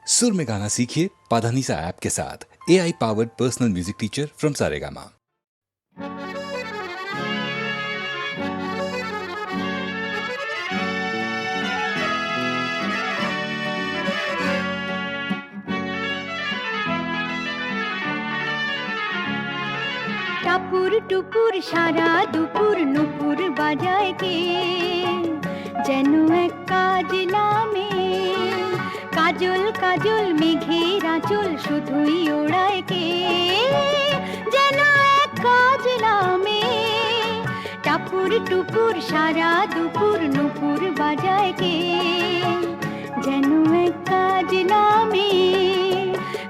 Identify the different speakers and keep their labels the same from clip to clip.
Speaker 1: सुर में गाना सीखिए पाधानीसा ऐप के साथ। AI powered personal music teacher from Saregama.
Speaker 2: টাপুর টুপুর সারা দুপুর নুপুর বাজায় কে, যেন এক কাজ নামে। কাজল কাজল মেঘের আঁচল শুধুই ওড়ায় কে, যেন এক কাজ নামে। টাপুর টুপুর সারা দুপুর নুপুর বাজায় কে, যেন এক কাজ নামে।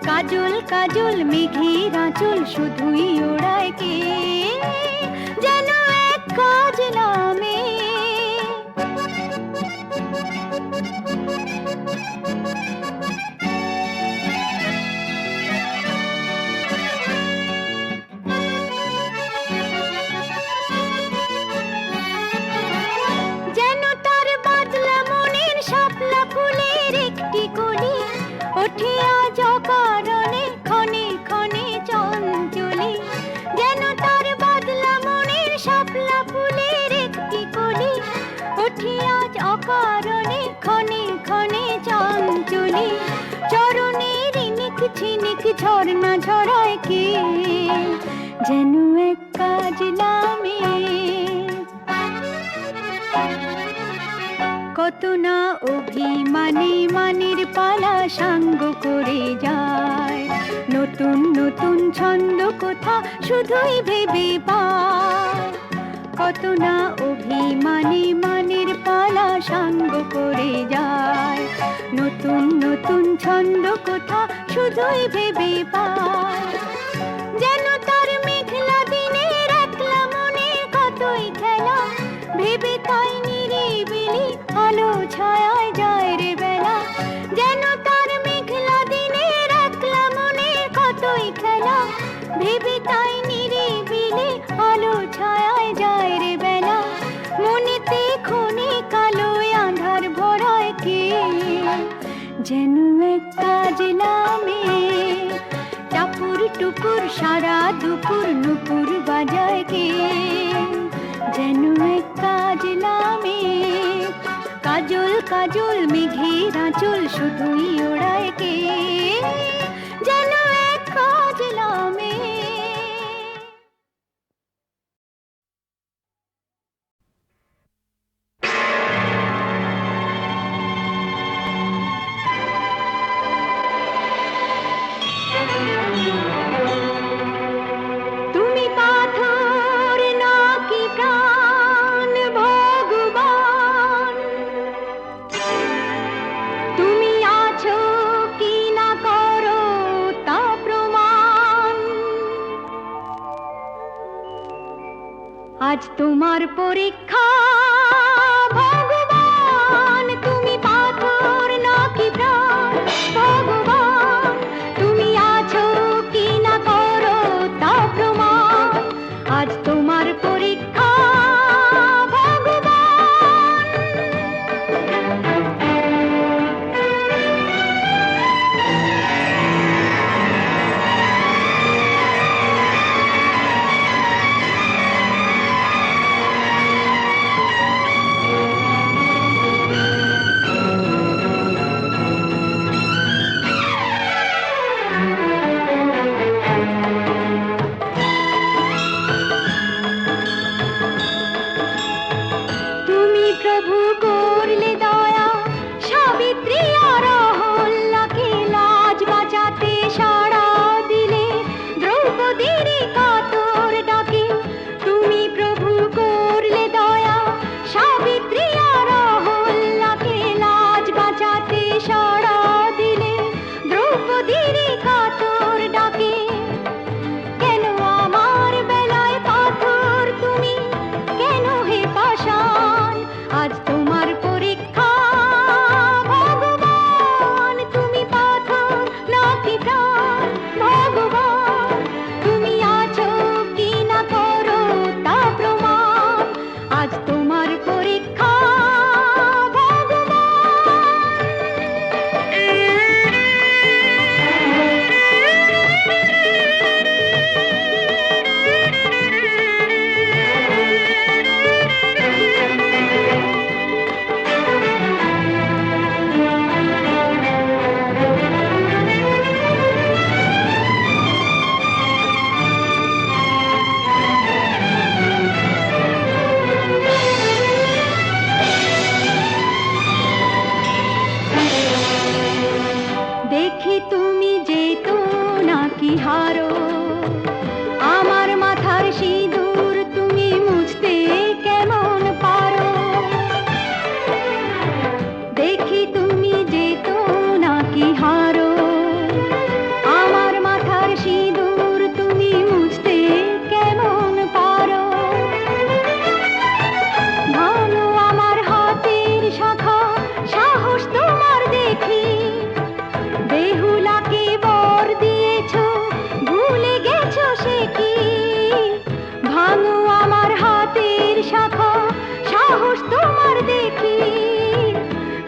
Speaker 2: কাজল কাজল মেঘের আঁচল শুধুই ওড়ায় কে, যেন এক কাজ নামে। যেন তার বাদলা মনের শাপলা ফুলের একটি কলি, ওঠে আজ অকারণে ক্ষণে ক্ষণে চঞ্চলে। যেন তার বাদলা মনের শাপলা ফুলের একটি কলি, ওঠে আজ অকারণে ক্ষণে ক্ষণে চঞ্চলে। চরণের ইনিক ঝিনিক ঝর্ণা ঝরায় কে, যেন এক কাজ নামে। কত না অভিমানে মানের পালা সাঙ্গ করে যায়, নতুন নতুন ছন্দ কোথা শুধুই ভেবে পায়। কত না অভিমানে মানের পালা সাঙ্গ করে যায়, নতুন নতুন ছন্দ কোথা শুধুই ভেবে পায়। যেন তার মেঘলা দিনের একলা মনে কতই খেলা, ভেবে তাই নিরিবিলি আলো ছায়ায় যায় রে বেলা। যেন তার মেঘলা দিনের একলা মনে কতই খেলা, ভেবে তাই নিরিবিলি আলো ছায়ায় যায় রে বেলা। মনেতে ক্ষণে কালো আঁধার ভরায় কে, যেন এক কাজ নামে। টাপুর টুপুর সারা দুপুর নুপুর বাজায় কে, যেন এক কাজ নামে। কাজল কাজল মেঘের আঁচল শুধুই ওড়ায় কে, যেন এক কাজ নামে। তুমি পাথর নাকি প্রাণ ভগবান, তুমি আছো কি না করো তা প্রমাণ। আজ তোমার পরীক্ষা ভগবান, তুমি পাথর নাকি প্রাণ ভগবান, তুমি আছো কি না করো তা প্রমাণ। আজ তোমার পরীক্ষা ভগবান। দেখি তুমি যেতো নাকি হারো, আমার মাথার সিঁদুর তুমি মুছতে কেমন পারো। দেখি তুমি যেতো নাকি হারো, আমার মাথার সিঁদুর তুমি মুছতে কেমন পারো। ভালো আমার হাতের শাখা, সাহস তোমার দেখি, বেহুলাকে বর দিয়েছো, ভুলে গেছো সে কি। ভাঙো আমার হাতের শাখা, সাহস তোমার দেখি,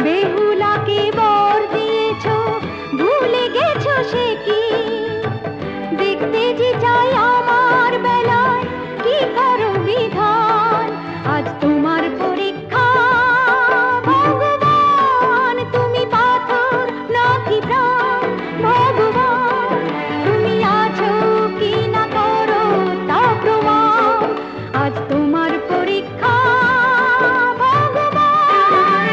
Speaker 2: বেহুলাকে বর দিয়েছো, ভুলে গেছো সে কি। দেখতে যে চাই আমার বেলায় কি করো বিধান, আজ তোমার পরীক্ষা ভগবান। তুমি পাথর নাকি প্রাণ, ভগবান তুমি আছো কি না করো তা প্রমাণ, আজ তোমার পরীক্ষা ভগবান।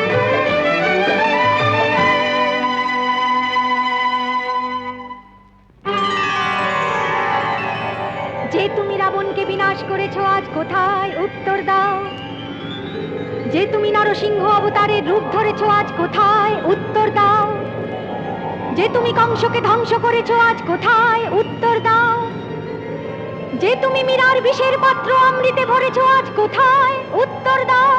Speaker 2: যে তুমি রাবণকে বিনাশ করেছো আজ কোথায়, উত্তর দাও। যে তুমি নরসিংহ অবতারের রূপ ধরেছো আজ কোথায়, উত্তর দাও। যে তুমি কংসকে ধ্বংস করেছো আজ কোথায়, উত্তর দাও। যে তুমি মীরার বিষের পাত্র অমৃতে ভরেছো আজ কোথায়, উত্তর দাও।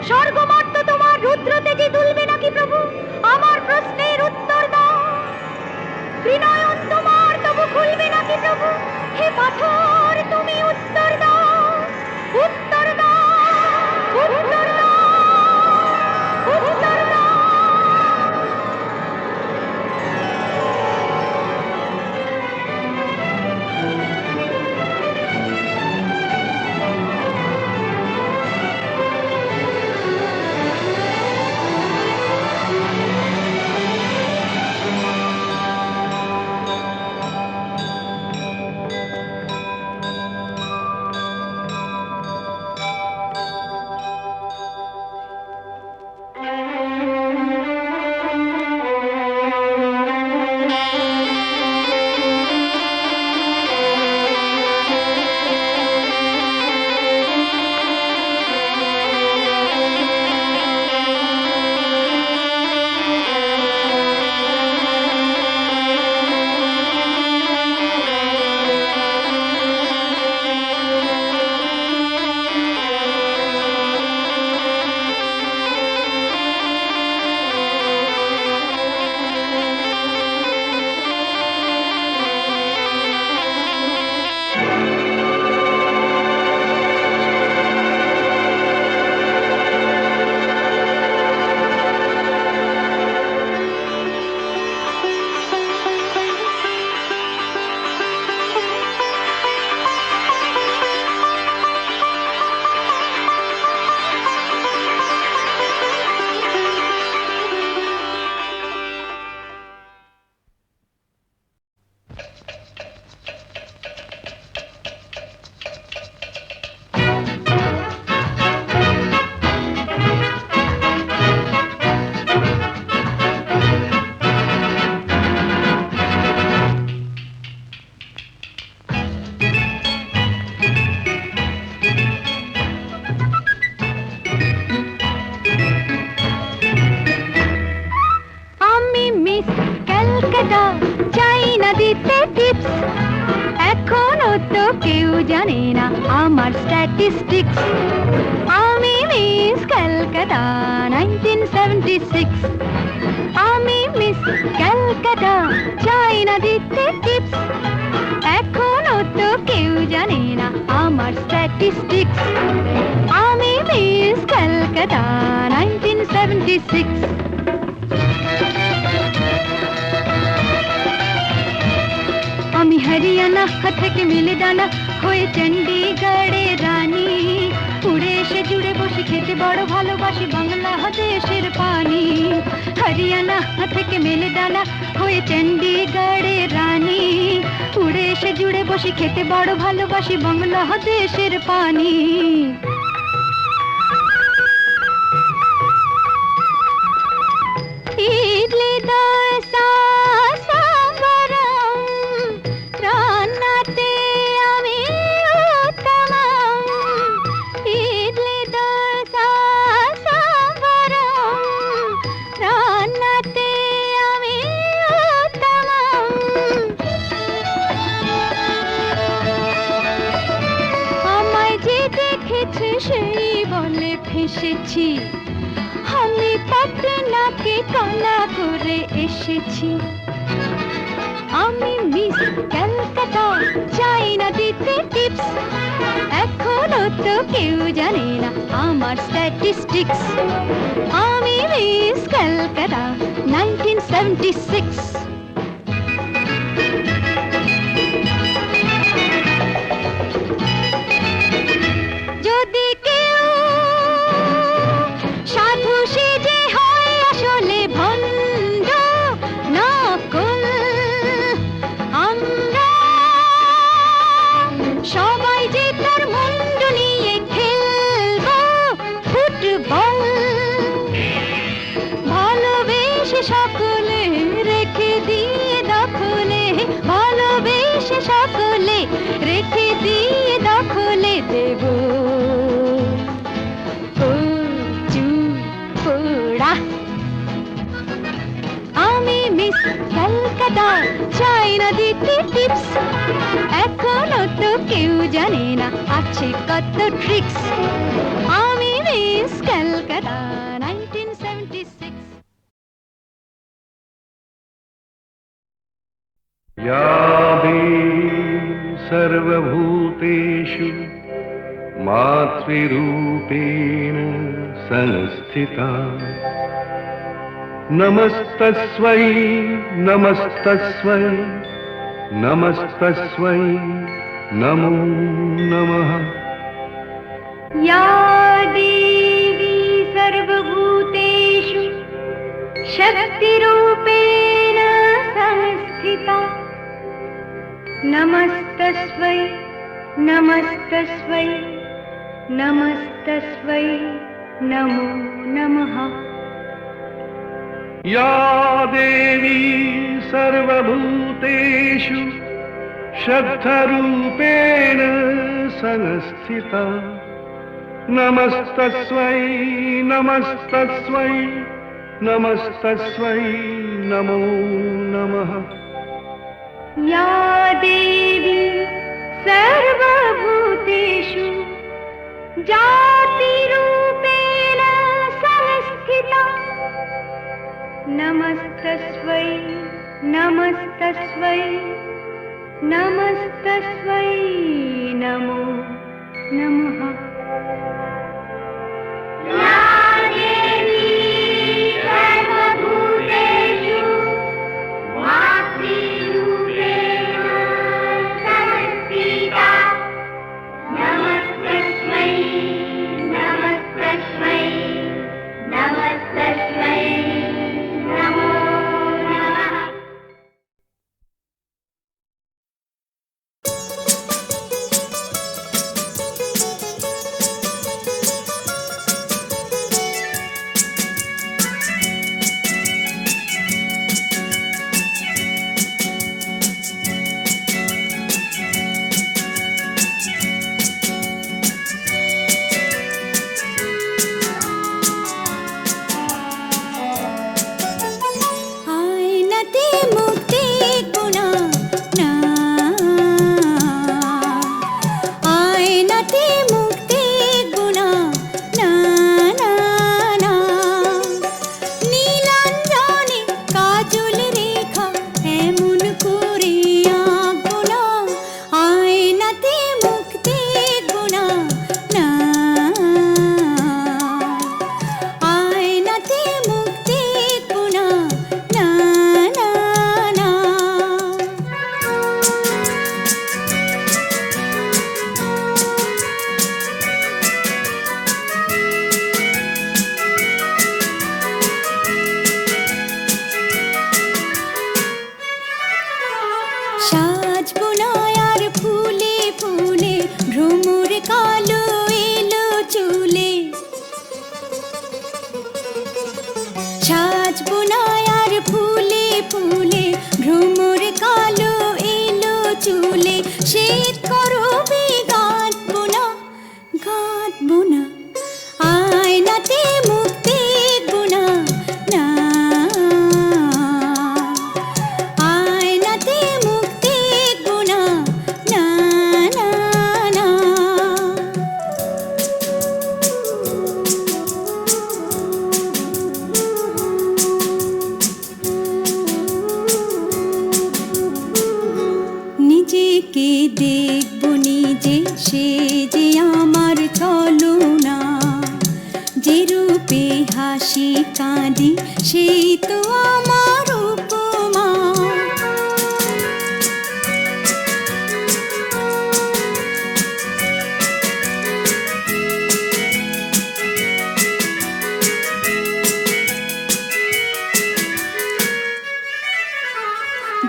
Speaker 2: স্বর্গমর্ত তোমার রুদ্র তেজে দুলবে নাকি প্রভু, আমার প্রশ্নের উত্তর দাও। ত্রিনয়ন তোমার তবু খুলবে নাকি প্রভু, হে পাথর তুমি উত্তর দাও। উত্তর দাও, উত্তর দাও, উত্তর দাও। জানে না আমার স্ট্যাটিস্টিক্স। আমি মিস ক্যালকাটা 1976। আমি মিস ক্যালকাটা, চাই না দিতে টিপস। এখনো তো কেউ জানে না আমার স্ট্যাটিস্টিক্স। আমি মিস ক্যালকাটা 1976। আমি হরিয়ানা থেকে মিলে ডানা হয়ে চণ্ডীগড়ের রানী। উড়ে এসে জুড়ে বসে খেতে বড় ভালোবাসি বাংলাদেশের পানি। হরিয়ানা থেকে মেলে ডানা হয়ে চণ্ডীগড়ের রানী। উড়ে এসে জুড়ে বসে খেতে বড় ভালোবাসি বাংলাদেশের পানি। ইডলি দোসা এসেছি, আমি পাটনাকে কানা করে এসেছি। আমি মিস ক্যালকাটা, চাই না দিতে টিপস, এখনো তো কেউ জানে না আমার স্ট্যাটিস্টিক্স। আমি মিস ক্যালকাটা 1976। যদি কেউ সাধু সেজে হয় আসলে ভণ্ড নকল, আমরা সবাই যে তার মুন্ডু নিয়ে খেলবো ফুটবল। ভালোবেসে সকলে রেখে দিয়ে দখলে, ভালোবেসে সকলে রেখে দিয়ে দখলে দেব পোড়া। আমি মিস ক্যালকাটা, চাই না দিতে টিপস, এখনো তো কেউ জানে না আছে কত ট্রিক্স। আমি মিস ক্যালকাটা 1976।
Speaker 3: या देवी सर्वभूतेषु मातृरूपेण संस्थिता, नमस्तस्मै नमस्तस्मै नमस्तस्मै नमो नमः।
Speaker 2: या देवी सर्वभूतेषु शक्तिरूपेण संस्थिता, नमस्तस्मै नमस्तस्मै नमस्तस्मै नमो नमः।
Speaker 3: या देवी सर्वभूतेषु शक्तिरूपेण संस्थिता, नमस्तस्मै नमस्तस्मै नमस्तस्मै नमो नमः।
Speaker 2: या देवी सर्वभूतेषु जातिरूपेण संस्थिता, नमस्तस्मै नमस्तस्मै नमस्तस्मै नमो नमः। या देवी सर्वभूतेषु मातृरूपेण संस्थिता, नमस्तस्मै नमस्तस्मै नमस्तस्मै नमो नमः।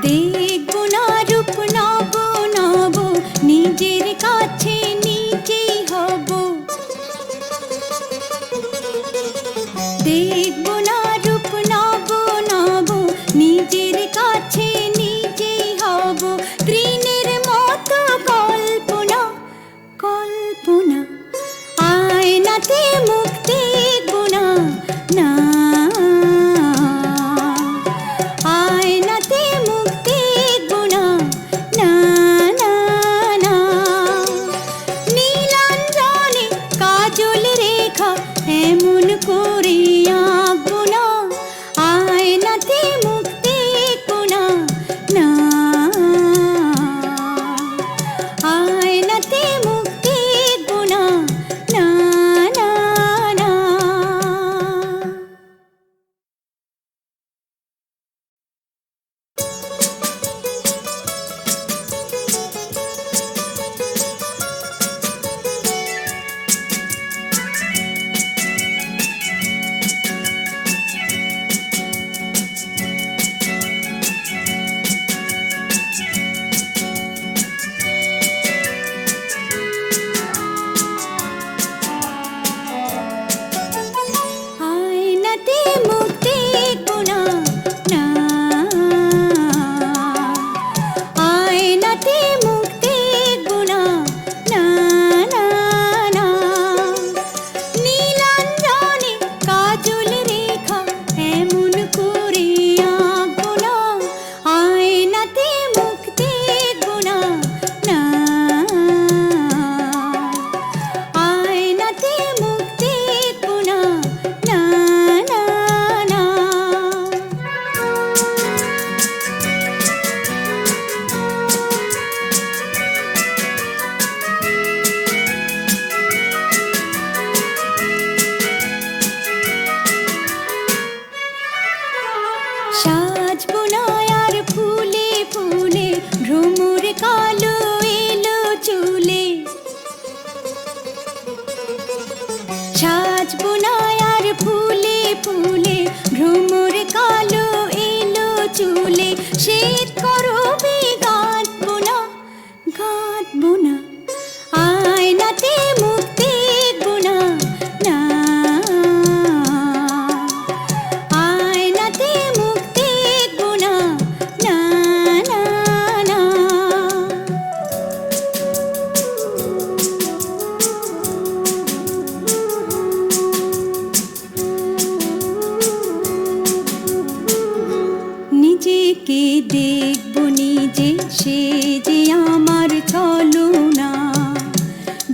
Speaker 2: দেখবো না রূপ নব নব, নিজের কাছে নিজেই হব। দেখবো না রূপ নব নব, নিজের কাছে নিজেই হব। তৃণের মতো কল্পনা কল্পনা, আয়নাতে মুখ দেখবো না, না আয়নাতে মুখ দেখবো না, না না না। নীলাঞ্জনে কাজল রেখা এমন করে আঁকবো না, আয়নাতে মুখ দেখবো না, না আয়নাতে মুখ দেখবো না, না না না। আয়নাতে মুখ দেখবো না, না আয়নাতে মুখ দেখবো না, না না না। নীলাঞ্জনে কাজল রেখা এমন করে আঁকবো না, আয়নাতে মুখ দেখবো না, না আয়নাতে মুখ দেখবো না, না না না। সাজবো না আর ফুলে ফুলে, ভ্রমর কালো এলো চুলে। সাজবো না আর ফুলে ফুলে, ভ্রমর কালো এলো চুলে। শীত করবে গাঁথবো না, গাঁথবো না, আয়নাতে মুখ দেখবো না, না আয়নাতে মুখ দেখবো না, না না না। নিজেকে দেখবো নিজে, সে যে আমার ছলনা।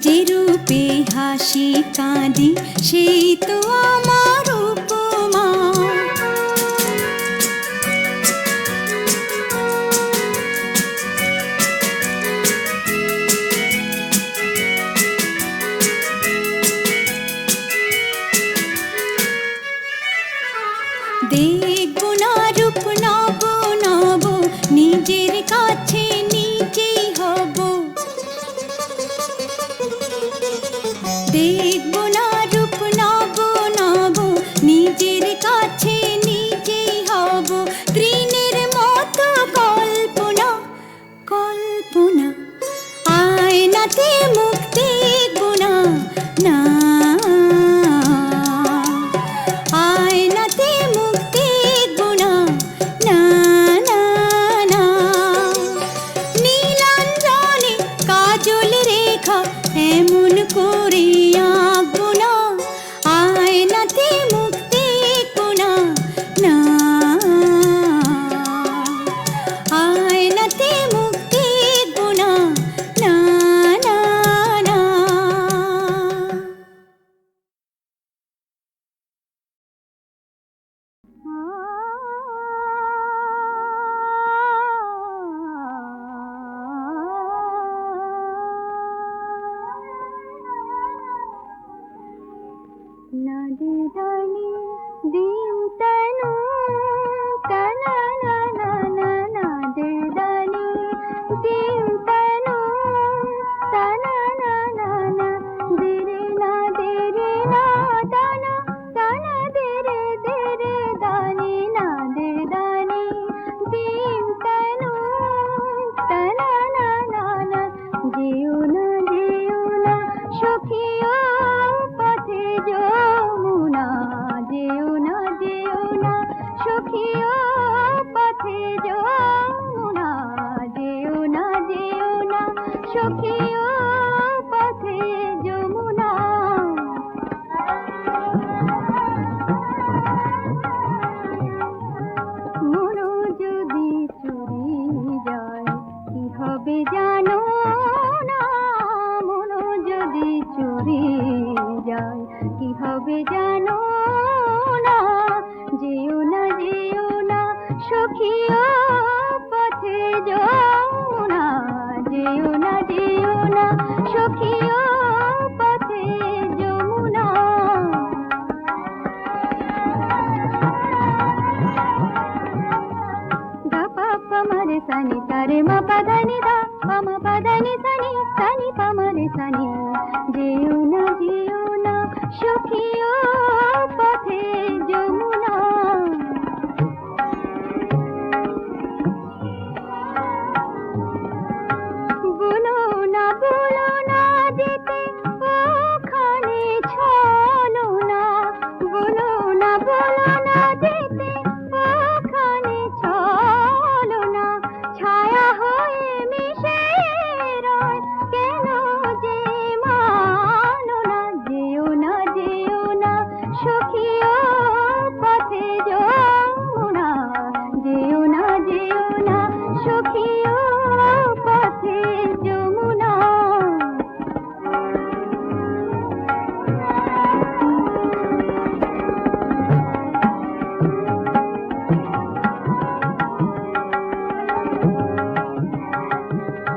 Speaker 2: যে রূপে হাসি কাঁদি, সেই তো আমার উপমা। দেখবো না রূপ নব নব, নিজের কাছে নিজেই হব। দেখবো না রূপ নব নব, সখী ও পথে যমুনা মনো যদি চুরি যায় কি হবে জানো না মনো যদি চুরি যায় কি হবে জানো না যেও না সখী ও পথে যমুনা যেও না সখী ও পথে যমুনা పమరే సని సరే మ పదని ద పమ పదని సని సని పమరే సని যেও না সখী ও পথে যমুনা বলো না যেতে ওখানে চলো না বলো না যেতে ওখানে চলো না ছায়া হয়ে মিশে রয় কেন যে মানো না যেও না সখী ও পথে যমুনা যেও না সখী ও পথে যমুনা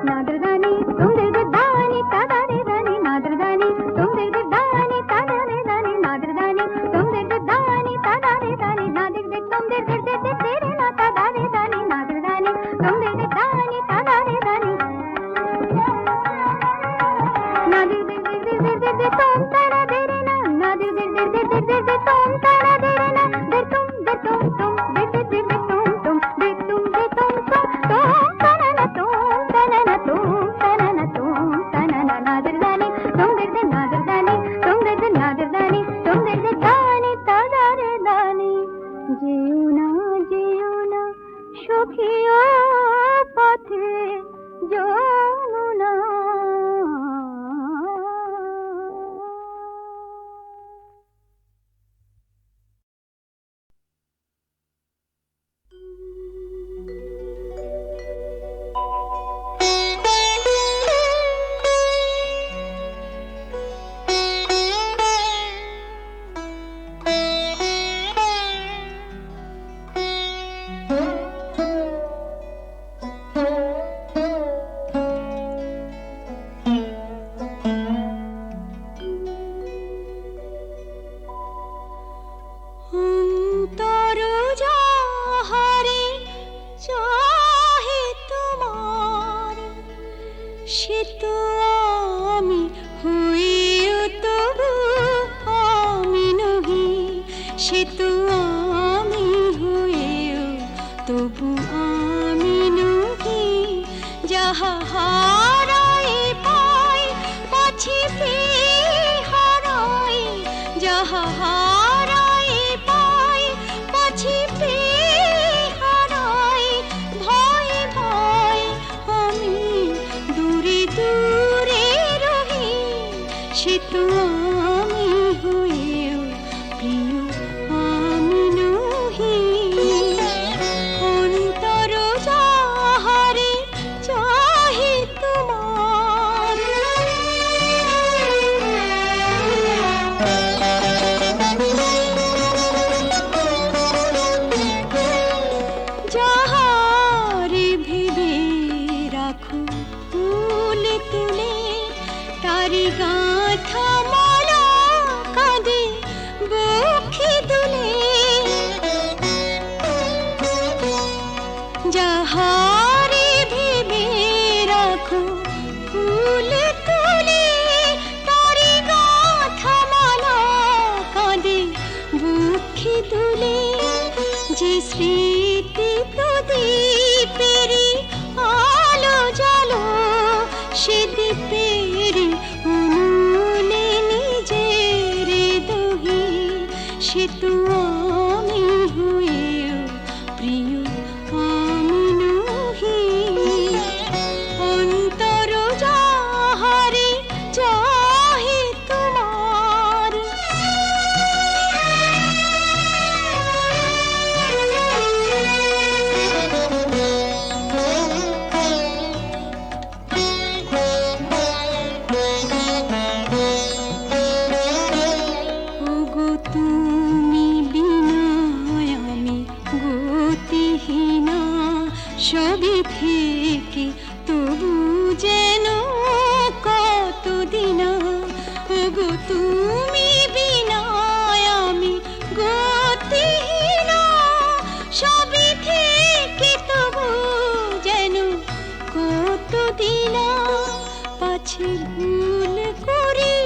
Speaker 2: నాదరదాని తొందరదాని తదరదాని నాదరదాని తొందరదాని తదరదాని నాదరదాని తొందరదాని తదరదాని నాదరదే తొందరదే నా తదరదాని నాదరదాని తొందరదాని తదరదాని నాదరదే తొం తదరదేనా నాదరదే తొం తదరదేనా దే తుం దే తుం తుం దే దే తుం తుం దే తుం దే తుం తుం తనన తనన నాదరదాని తొందరదే నాదరదాని తొందరదే దాని తదరదాని যেও না সখী ও পথে যমুনা অন্তর যাহারে চাহে তোমার সে তো আমি হইও তবু আমি নহি সে তো আমি হইও তবু আমি নহি যাহা হারাই পাই পাছি হারাই যাহা হারাই পাই পাছি হারাই ভয় ভয় আমি দূরে দূরে রহি সে তো আমি হইও প্রিয় আমি নহি অন্তর যাহারে চাহে তোমার যাহারে ভেবে রাখো ফুল তুলে তারি গাঁথা মালা কাঁদে বক্ষে দুলে যাহারে ভেবে রাখো ফুল তুলে তারি গাঁথা মালা কাঁদে বক্ষে দুলে যে স্মৃতি প্রদীপেরি আলো জালো সে দীপের উনুনে নিজের দহি সে তো আমি হইও প্রিয় আমি নহি অন্তর যা সবই থেকে তবু যেন কতদিন ওগো তুমি বিনা আমি গতিহীন সবই থেকে তবু যেন কতদিন পাছে ভুল করি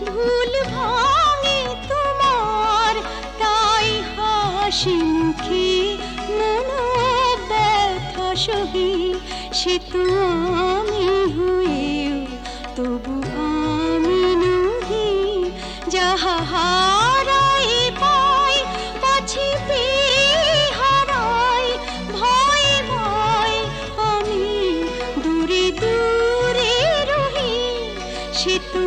Speaker 2: ভুল ভাঙে তোমার তাই হাসি মুখে মন ব্যথা সহি সে তো আমি হয়েও তবু আমি নহি যাহা হারাই পাই পাছি পেয়ে হারাই ভয় ভয় আমি দূরে দূরে রহি সে তো